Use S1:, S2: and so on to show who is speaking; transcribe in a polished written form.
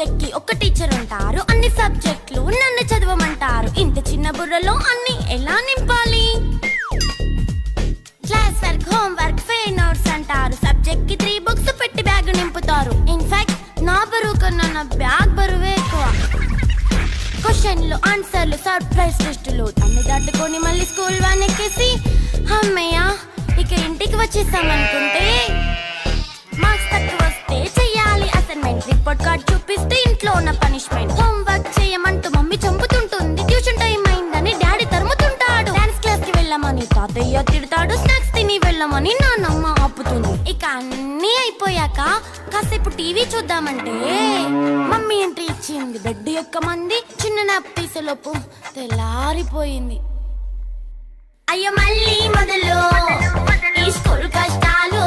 S1: Subject కి ఒక teacher ఉంటారు, అన్ని సబ్జెక్టులు నన్ను చదవమంటారు. ఇంత చిన్న బుర్రలో అన్ని ఎలా నింపాలి? Class work, home work, fair notes అంటారు. సబ్జెక్ట్ కి 3 బుక్స్ పెట్టి బ్యాగ్ నింపుతారు. ఇన్ఫాక్ట్ నా బరువు కన్నా నా బ్యాగ్ బరువే ఎక్కువ. క్వశ్చన్లు, ఆన్సర్లు, సర్ప్రైజ్ టెస్టులు అన్ని దాటుకొని మళ్ళీ స్కూల్ వ్యాన్ ఎక్కేసి అమ్మయ్య ఇక ఇంటికి వచ్చేసామనుకుంటే మార్క్స్ తక్కువ వస్తే చెయ్యాలి అసైన్మెంట్. రిపోర్ట్ కార్డ్ చూపిస్తే ఇంట్లో ఉన్న పనిష్మెంట్. హోమ్ వర్క్ చేయమంటూ మమ్మీ చంపుతుంటుంది. ట్యూషన్ టైం అయిందని డాడీ తరుముతుంటాడు. డాన్స్ క్లాస్ కి వెళ్ళమని తాతయ్య తిడతాడు. స్నాక్స్ తిని వెళ్ళమని నాన్నమ్మ ఆపుతుంది. ఇక అన్నీ అయిపోయాక కాసేపు టీవీ చూద్దామంటే మమ్మీ ఎంట్రీ ఇచ్చింది. బెడ్ యొక్క మంది చిన్న నాప్ తీసేలోపు తెల్లారిపోయింది. అయ్యో మళ్ళీ మొదలు ఈ స్కూల్ కష్టాలు